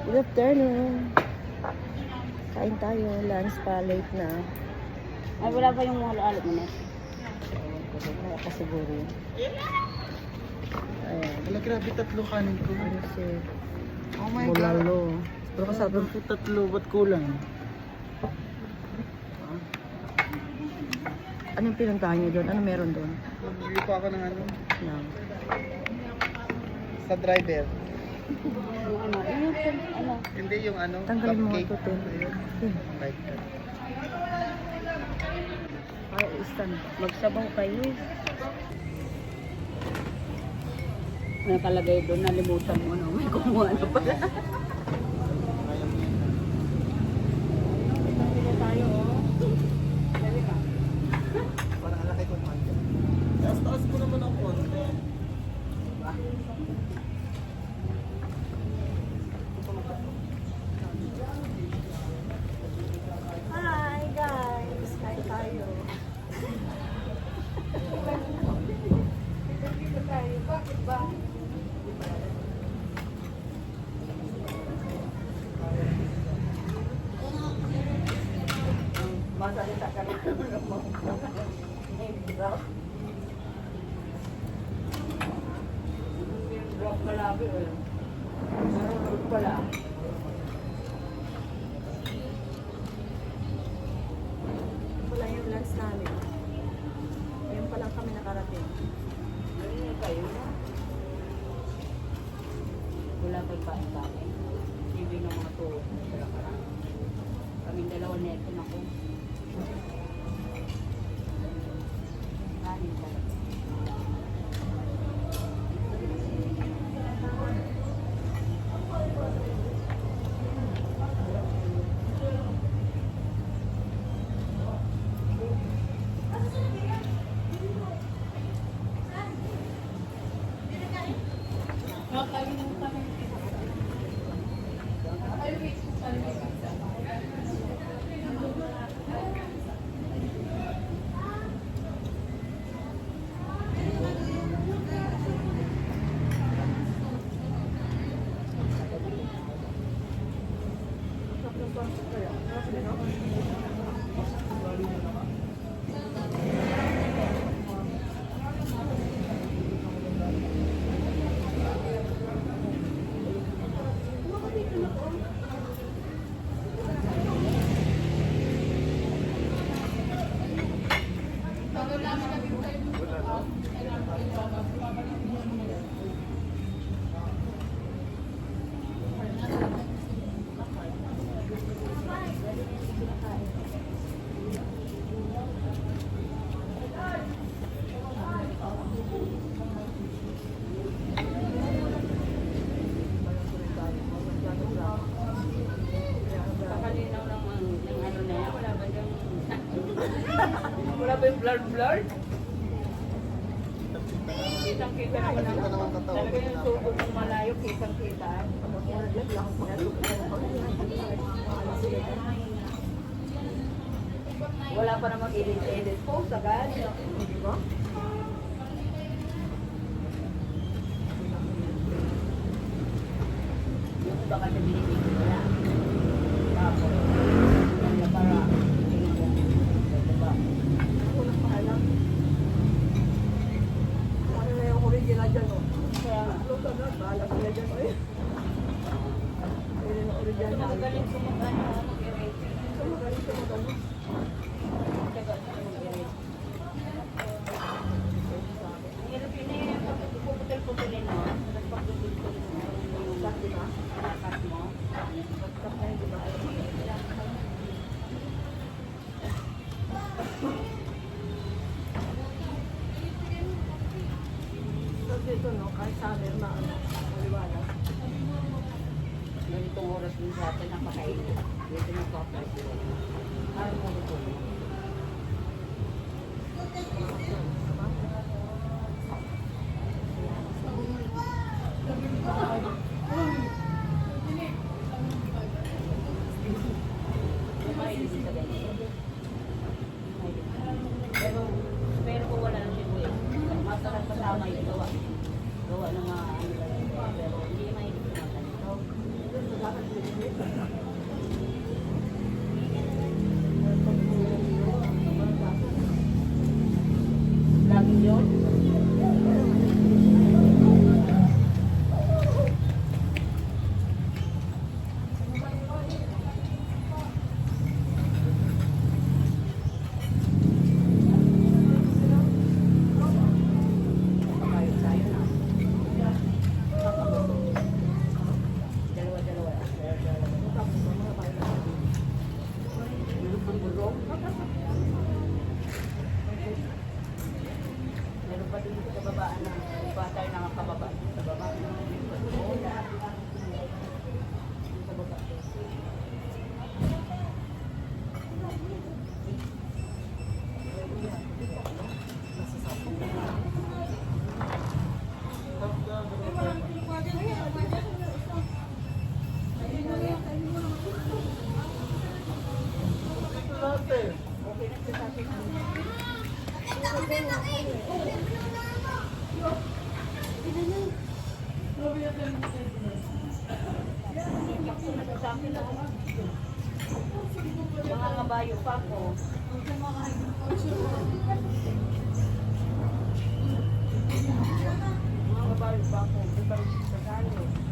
Good afternoon. Kain tayo. Lunch pa. Late na. Ay, wala pa yung halo-halo mo na. Kaya pa siguro yun. Ayan. Wala, grabe, tatlo kanin ko. Ano siya? Oh my Bulalo. Pero God. kasama Sabi ko tatlo, ba't kulang? anong pinuntahan niyo doon? Ano meron doon? Magbili pa ako ng ano, Lang. sa driver. Yung ano. Hindi yung ano, Tanggalin mo nga cupcake. ito, te. Ayun. Right. Para istan. Magsabaw kayo. Nakalagay doon, nalimutan mo, no? May kumuha na pala. Parang alakay ko naman. Taas mo naman ang konti. Hi guys! Kain tayo. Bakit ba? Masalita ka na naman mo. Drop malabi eh. Marunod pala. Wala yung lunch namin. Ngayon pa lang kami nakarating. Ayun kayo na. Wala kay kain-kain. Hindi ng mga tuwag na sila karang. Kaming dalawa neto na ko. Kanin talaga. Kakalinaw ng ano na yan. Wala ba dyan? Wala ba yung blur? Kitang-kita naman ang talaga yung tubog ng malayo, kitang-kita. Wala pa namang edit-edit post agad. Yung baka na binibig ko wala. Tapos, kanya para diba? Walang paalam. Ano na yung original dyan, oh. Kaya nga. Luto na, bahala sila dyan, oh. Pwede na original na. Magaling sumagano, mag-erase. So, magaling siya mag-ano. Teka, mag-erase. Ang hirap yun eh, pag puputil-putilin mo, tapos pagpuputulin mo, yung Cut, di ba? cut mo, Cut na yun, di ba? So, dito, no, kahit summer na, ano, maliwanag. ganitong oras din sa atin napakainit. Dito na coffee. Ano mo ito? Pero kung wala lang siya buhay, masarap kasama yung gawa. Gawa ng mga ano lang. Pero hindi mahilig sa mga ganito. Laging yun. Tayo tayo na. Dalawa-dalawa. Ang bulong. Meron pa dito sa baba na ba tayo nakakababa sa baba. Oo, lahat. Sa baba. Okay na sa akin. Mga kabayo pa po. Mga kabayo pa po. Iba sa salo.